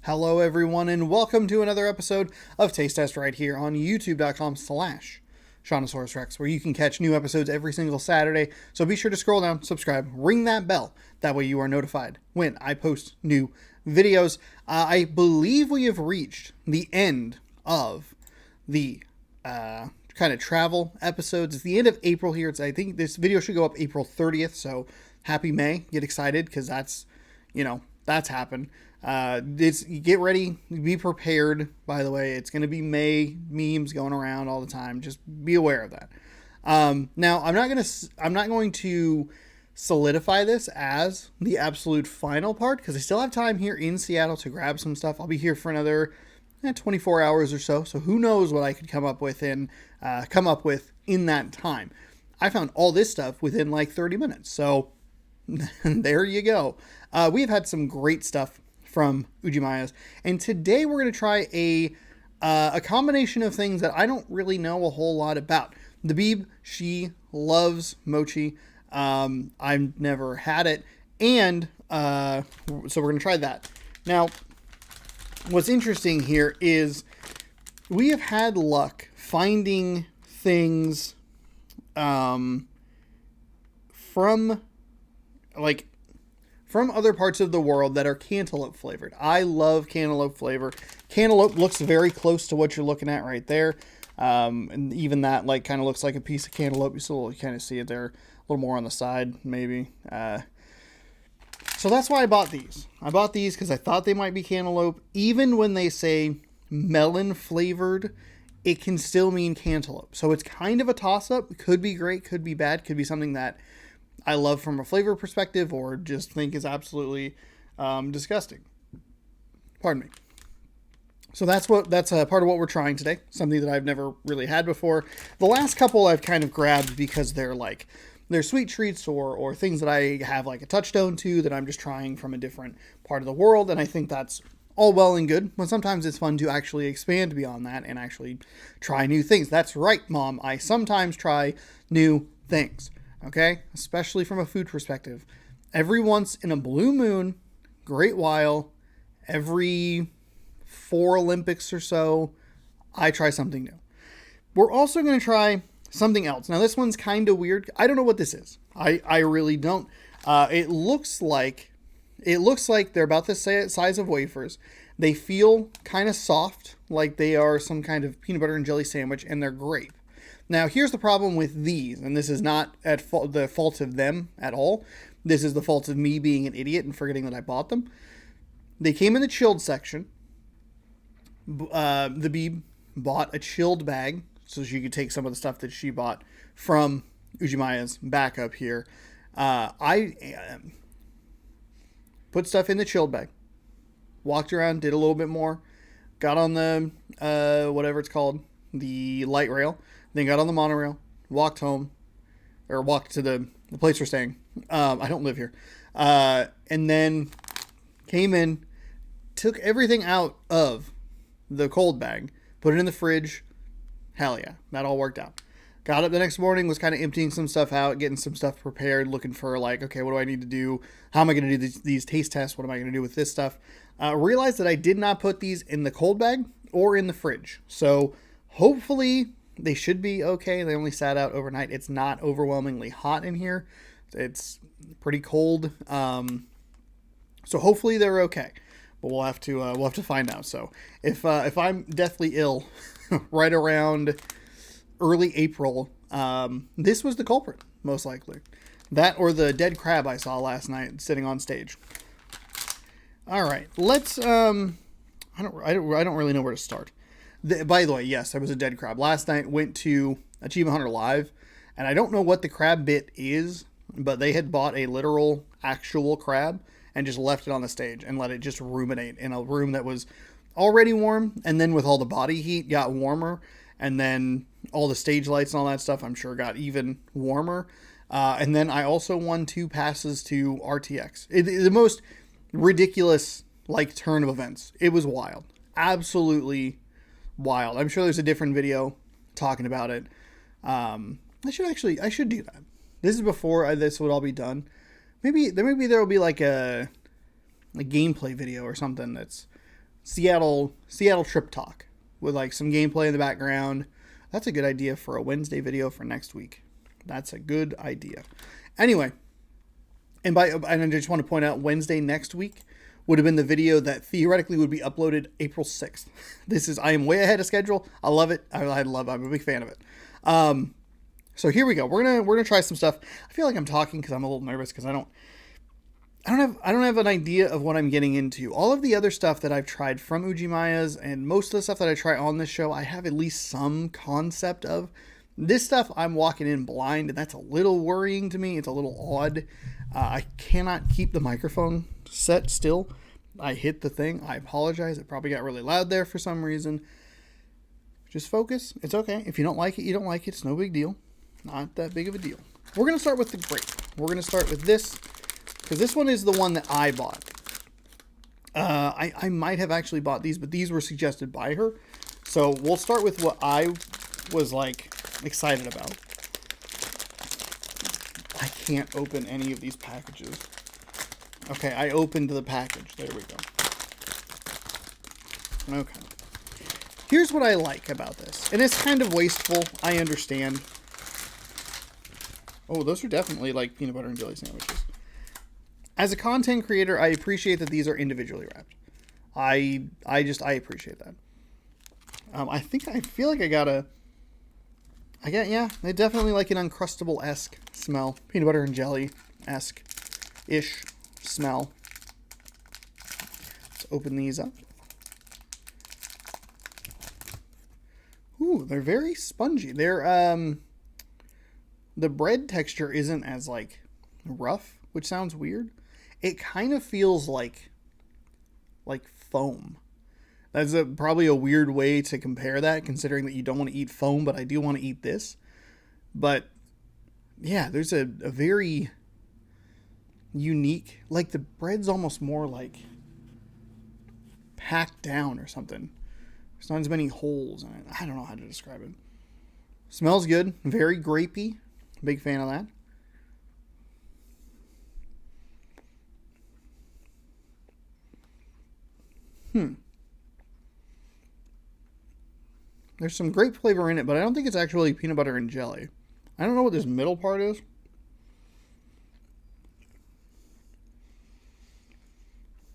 Hello everyone and welcome to another episode of Taste Test right here on youtube.com/Shaunosaurus Rex, where you can catch new episodes every single Saturday. So be sure to scroll down, subscribe, ring that bell. That way you are notified when I post new videos. I believe we have reached the end of the kind of travel episodes. It's the end of April here. I think this video should go up April 30th. So happy May. Get excited because that's happened. Get ready, be prepared. By the way, it's going to be May memes going around all the time. Just be aware of that. Now I'm not going to solidify this as the absolute final part because I still have time here in Seattle to grab some stuff. I'll be here for another 24 hours or so. So who knows what I could come up with in that time. I found all this stuff within like 30 minutes. So there you go. We've had some great stuff from Ujimaya's, and today we're going to try a combination of things that I don't really know a whole lot about. The Beeb, she loves mochi. I've never had it, and so we're going to try that. Now, what's interesting here is we have had luck finding things from other parts of the world that are cantaloupe flavored. I love cantaloupe flavor. Cantaloupe looks very close to what you're looking at right there. And even that kind of looks like a piece of cantaloupe. You still kind of see it there a little more on the side, maybe. So that's why I bought these. I bought these because I thought they might be cantaloupe. Even when they say melon flavored, it can still mean cantaloupe. So it's kind of a toss-up. Could be great, could be bad, could be something that I love from a flavor perspective or just think is absolutely disgusting. Pardon me. So that's part of what we're trying today. Something that I've never really had before. The last couple I've kind of grabbed because they're sweet treats or things that I have like a touchstone to that I'm just trying from a different part of the world. And I think that's all well and good, but sometimes it's fun to actually expand beyond that and actually try new things. That's right, Mom. I sometimes try new things. Okay, especially from a food perspective. Every once in a blue moon, great while, every 4 Olympics or so, I try something new. We're also going to try something else. Now, this one's kind of weird. I don't know what this is. I really don't. It looks like they're about the size of wafers. They feel kind of soft, like they are some kind of peanut butter and jelly sandwich, and they're grape. Now, here's the problem with these, and this is not the fault of them at all. This is the fault of me being an idiot and forgetting that I bought them. They came in the chilled section. The Beeb bought a chilled bag, so she could take some of the stuff that she bought from Ujimaya's back up here. I put stuff in the chilled bag, walked around, did a little bit more, got on the, whatever it's called, the light rail, then got on the monorail, walked home, or walked to the place we're staying. I don't live here. And then came in, took everything out of the cold bag, put it in the fridge. Hell yeah, that all worked out. Got up the next morning, was kind of emptying some stuff out, getting some stuff prepared, looking for okay, what do I need to do? How am I going to do these taste tests? What am I going to do with this stuff? Realized that I did not put these in the cold bag or in the fridge. So hopefully they should be okay. They only sat out overnight. It's not overwhelmingly hot in here. It's pretty cold. So hopefully they're okay. But we'll have to find out. So if I'm deathly ill right around early April, this was the culprit, most likely. That or the dead crab I saw last night sitting on stage. All right, let's. I don't really know where to start. By the way, yes, there was a dead crab. Last night went to Achievement Hunter Live, and I don't know what the crab bit is, but they had bought a literal, actual crab and just left it on the stage and let it just ruminate in a room that was already warm, and then with all the body heat got warmer, and then all the stage lights and all that stuff I'm sure got even warmer. And then I also won 2 passes to RTX. The most ridiculous turn of events. It was wild. Absolutely wild. I'm sure there's a different video talking about it. I should do that. This is before this would all be done. Maybe there will be a gameplay video or something that's Seattle trip talk with like some gameplay in the background. That's a good idea for a Wednesday video for next week. That's a good idea. Anyway, and I just want to point out, Wednesday next week would have been the video that theoretically would be uploaded April 6th. I am way ahead of schedule. I love it. I'm a big fan of it. So here we go. We're gonna try some stuff. I feel like I'm talking because I'm a little nervous because I don't have an idea of what I'm getting into. All of the other stuff that I've tried from Ujimaya's and most of the stuff that I try on this show, I have at least some concept of. This stuff I'm walking in blind, and that's a little worrying to me. It's a little odd. I cannot keep the microphone set still. I hit the thing. I apologize. It probably got really loud there for some reason. Just focus. It's okay. If you don't like it, you don't like it. It's no big deal. Not that big of a deal. We're going to start with the grape. We're going to start with this, because this one is the one that I bought. I might have actually bought these, but these were suggested by her. So we'll start with what I was like excited about. I can't open any of these packages. Okay, I opened the package. There we go. Okay. Here's what I like about this. And it's kind of wasteful. I understand. Oh, those are definitely like peanut butter and jelly sandwiches. As a content creator, I appreciate that these are individually wrapped. I appreciate that. I feel like yeah, they definitely like an Uncrustable-esque smell. Peanut butter and jelly-esque-ish smell. Let's open these up. Ooh, they're very spongy. They're, the bread texture isn't as, like, rough, which sounds weird. It kind of feels like foam. That's probably a weird way to compare that, considering that you don't want to eat foam, but I do want to eat this. But, yeah, there's a very unique, like the bread's almost more like packed down or something. There's not as many holes in it. I don't know how to describe it. Smells good. Very grapey. Big fan of that. There's some grape flavor in it, but I don't think it's actually peanut butter and jelly. I don't know what this middle part is.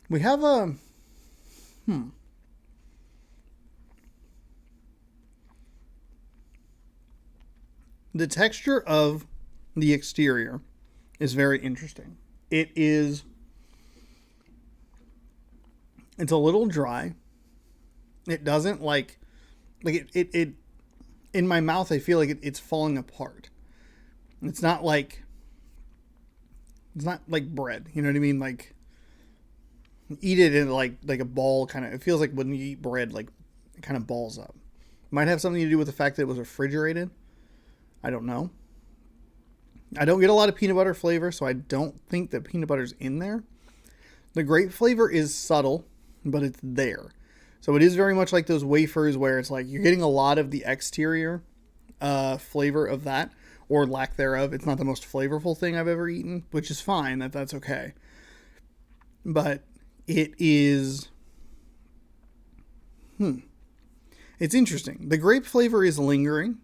We have a... The texture of the exterior is very interesting. It's a little dry. It doesn't like it in my mouth, I feel like it's falling apart. It's not like bread, you know what I mean? Like, eat it in like a ball kind of. It feels like when you eat bread, like it kind of balls up. Might have something to do with the fact that it was refrigerated. I don't know. I don't get a lot of peanut butter flavor, so I don't think that peanut butter's in there. The grape flavor is subtle, but it's there. So it is very much like those wafers where it's like you're getting a lot of the exterior flavor of that, or lack thereof. It's not the most flavorful thing I've ever eaten, which is fine. That's okay. But it is... It's interesting. The grape flavor is lingering.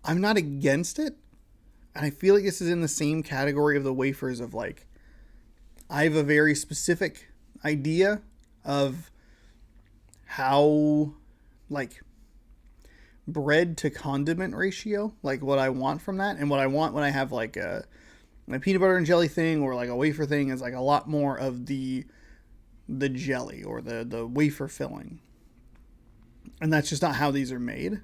I'm not against it. And I feel like this is in the same category of the wafers of like, I have a very specific idea of how like bread to condiment ratio, like what I want from that, and what I want when I have like a peanut butter and jelly thing or like a wafer thing is like a lot more of the jelly or the wafer filling. And that's just not how these are made.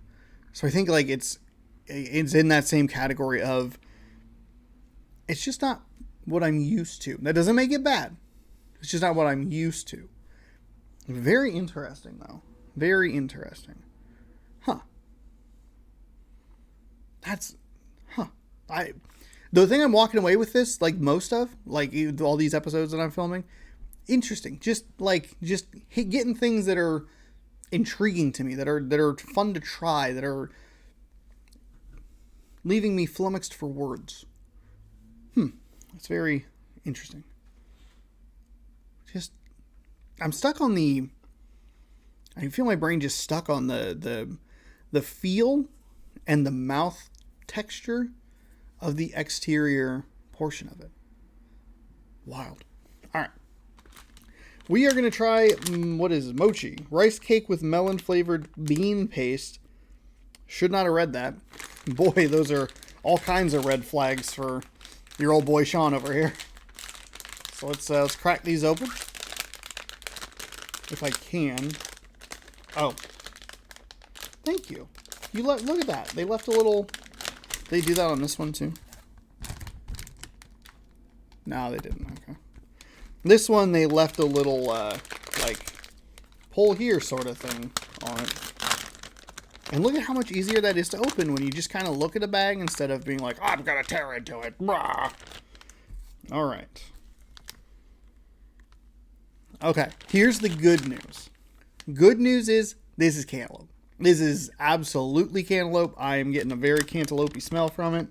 So I think like it's in that same category of it's just not what I'm used to. That doesn't make it bad. It's just not what I'm used to. Very interesting, though. Very interesting. The thing I'm walking away with this, like most of, like all these episodes that I'm filming, interesting. Just getting things that are intriguing to me, that are fun to try, that are leaving me flummoxed for words. It's very interesting. I'm stuck on the I feel my brain just stuck on the feel and the mouth texture of the exterior portion of it. Wild. All right. We are going to try, what is it? Mochi. Rice cake with melon flavored bean paste. Should not have read that. Boy, those are all kinds of red flags for your old boy Sean over here. So let's crack these open. If I can. Oh. Thank you. Look at that. They left a little... They do that on this one too? No, they didn't. Okay. This one, they left a little, like, pull here sort of thing on it. And look at how much easier that is to open when you just kind of look at a bag instead of being like, oh, I'm going to tear into it. Rah. All right. Okay, here's the good news. Good news is this is cantaloupe. This is absolutely cantaloupe. I am getting a very cantaloupe-y smell from it.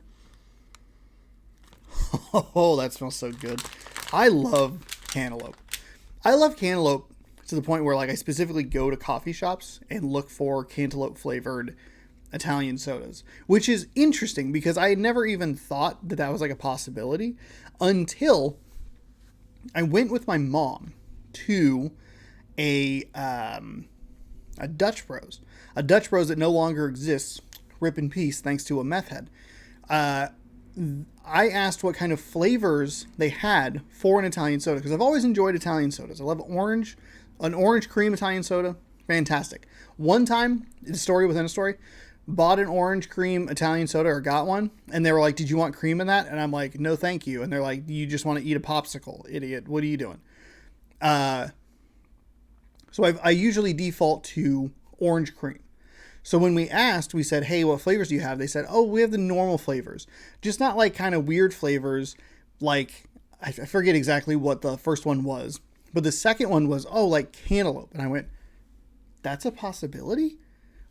Oh, that smells so good. I love cantaloupe. I love cantaloupe to the point where, like, I specifically go to coffee shops and look for cantaloupe-flavored Italian sodas, which is interesting because I had never even thought that that was, like, a possibility until I went with my mom to a Dutch Bros. A Dutch Bros that no longer exists. Rip in peace, thanks to a meth head. I asked what kind of flavors they had for an Italian soda because I've always enjoyed Italian sodas. I love an orange cream Italian soda. Fantastic. One time, the story within a story, bought an orange cream Italian soda or got one, and they were like, did you want cream in that? And I'm like, no, thank you. And they're like, you just want to eat a popsicle, idiot. What are you doing? So I usually default to orange cream. So when we asked, we said, hey, what flavors do you have? They said, oh, we have the normal flavors. Just not like kind of weird flavors. Like, I forget exactly what the first one was. But the second one was, oh, like cantaloupe. And I went, that's a possibility?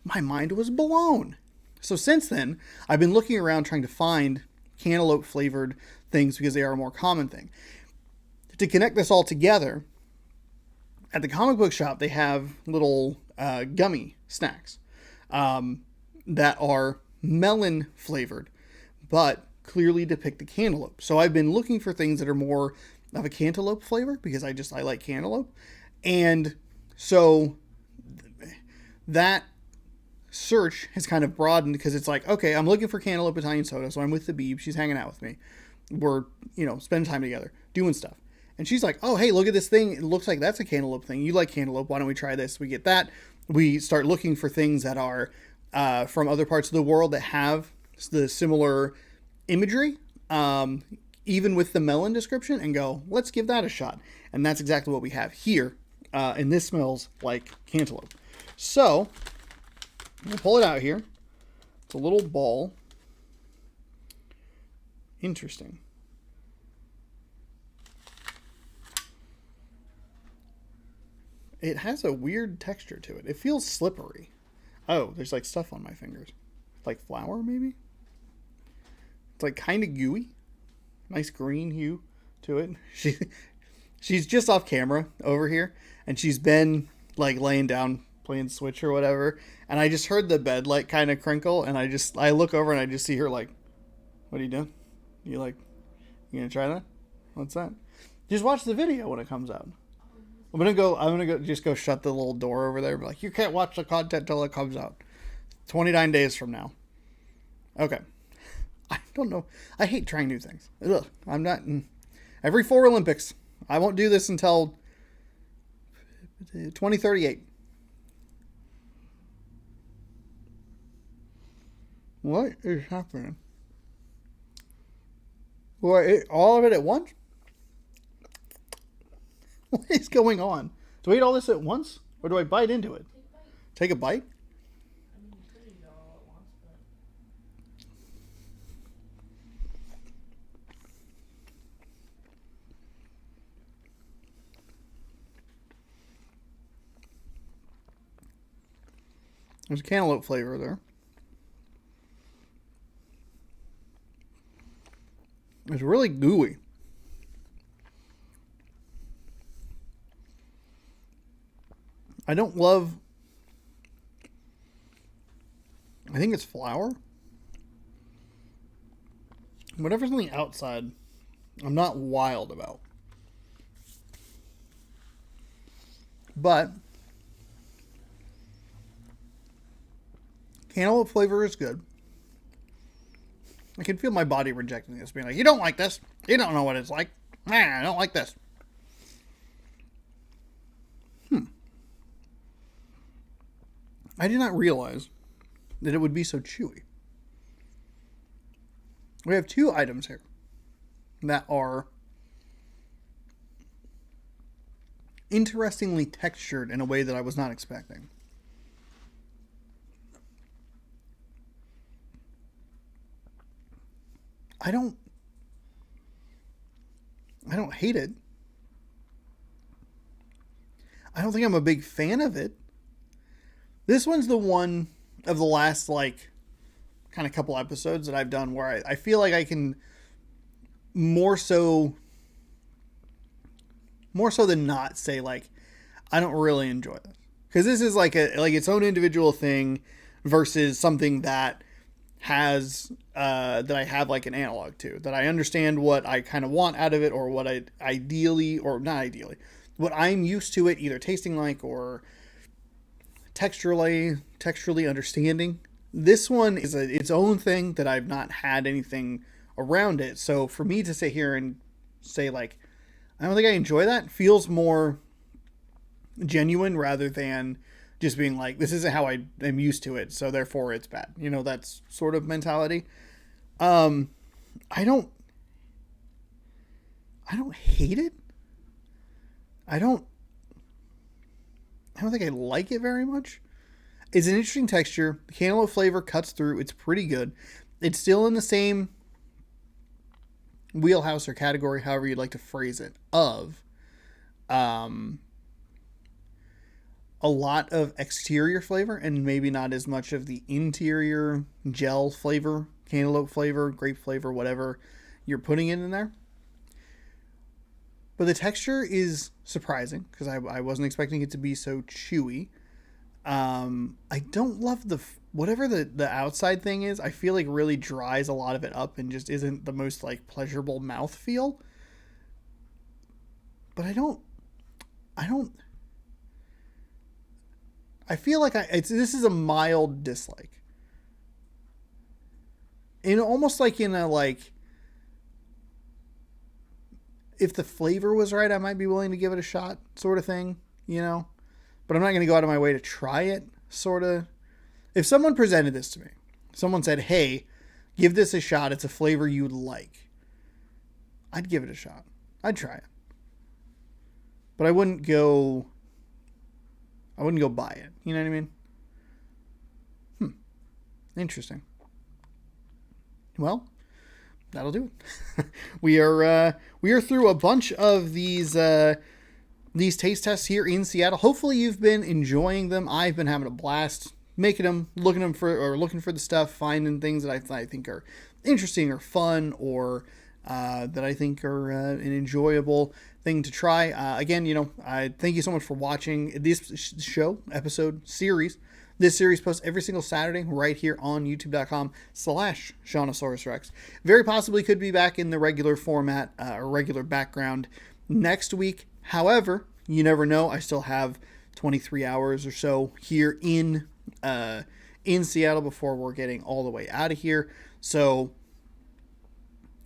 My mind was blown. So since then, I've been looking around trying to find cantaloupe flavored things because they are a more common thing. To connect this all together, at the comic book shop, they have little gummy snacks. That are melon flavored, but clearly depict the cantaloupe. So I've been looking for things that are more of a cantaloupe flavor because I like cantaloupe. And so that search has kind of broadened because it's like, okay, I'm looking for cantaloupe Italian soda. So I'm with the Beeb. She's hanging out with me. We're, spending time together, doing stuff. And she's like, oh, hey, look at this thing. It looks like that's a cantaloupe thing. You like cantaloupe. Why don't we try this? We get that. We start looking for things that are from other parts of the world that have the similar imagery, even with the melon description, and go, let's give that a shot. And that's exactly what we have here. And this smells like cantaloupe. So, I'm going to pull it out here. It's a little ball. Interesting. It has a weird texture to it. It feels slippery. Oh, there's like stuff on my fingers. Like flour, maybe? It's like kind of gooey. Nice green hue to it. She's just off camera over here. And she's been like laying down playing Switch or whatever. And I just heard the bed like kind of crinkle. And I look over and I just see her like, what are you doing? You gonna try that? What's that? Just watch the video when it comes out. I'm gonna go shut the little door over there and be like, you can't watch the content till it comes out. 29 days from now. Okay. I don't know. I hate trying new things. Ugh, I'm not every 4 Olympics. I won't do this until 2038. What is happening? Will I eat all of it at once? What is going on? Do I eat all this at once? Or do I bite into it? Take a bite? I mean, you could eat it all at once, but... There's a cantaloupe flavor there. It's really gooey. I don't love I think it's flour. Whatever's on the outside, I'm not wild about. But cantaloupe flavor is good. I can feel my body rejecting this, being like, you don't like this. You don't know what it's like. Man, I don't like this. I did not realize that it would be so chewy. We have two items here that are interestingly textured in a way that I was not expecting. I don't hate it. I don't think I'm a big fan of it. This one's the one of the last, like, kind of couple episodes that I've done where I feel like I can more so than not say, like, I don't really enjoy this. Because this is like its own individual thing versus something that has that I have like an analog to, that I understand what I kind of want out of it, or what I ideally, or not ideally, what I'm used to it either tasting like or texturally understanding. This one is its own thing that I've not had anything around it. So for me to sit here and say, like, I don't think I enjoy that, feels more genuine rather than just being like, this isn't how I am used to it, so therefore it's bad. You know, that sort of mentality. I don't hate it. I don't think I like it very much. It's an interesting texture. The cantaloupe flavor cuts through. It's pretty good. It's still in the same wheelhouse or category, however you'd like to phrase it, of a lot of exterior flavor and maybe not as much of the interior gel flavor, cantaloupe flavor, grape flavor, whatever you're putting in there. But the texture is surprising because I wasn't expecting it to be so chewy. I don't love whatever the outside thing is. I feel like really dries a lot of it up and just isn't the most like pleasurable mouthfeel. But I feel like this is a mild dislike. And almost like in a, like, if the flavor was right, I might be willing to give it a shot sort of thing, you know? But I'm not going to go out of my way to try it, sort of. If someone presented this to me, someone said, hey, give this a shot, it's a flavor you'd like, I'd give it a shot. I'd try it. But I wouldn't go buy it. You know what I mean? Interesting. Well, that'll do it. we are through a bunch of these taste tests here in Seattle. Hopefully you've been enjoying them. I've been having a blast making them, looking for the stuff, finding things that I think are interesting or fun, or that I think are an enjoyable thing to try. Again, I thank you so much for watching this series. This series posts every single Saturday right here on youtube.com/ShaunosaurusRex. Very possibly could be back in the regular format or regular background next week. However, you never know. I still have 23 hours or so here in Seattle before we're getting all the way out of here. So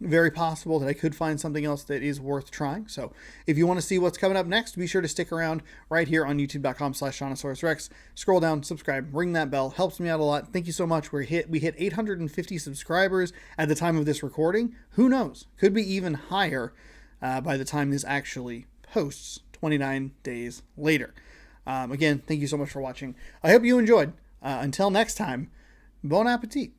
very possible that I could find something else that is worth trying. So if you want to see what's coming up next, be sure to stick around right here on youtube.com/ShaunosaurusRex. Scroll down, subscribe, ring that bell. Helps me out a lot. Thank you so much. We hit 850 subscribers at the time of this recording. Who knows? Could be even higher by the time this actually posts 29 days later. Again, thank you so much for watching. I hope you enjoyed. Until next time, bon appetit.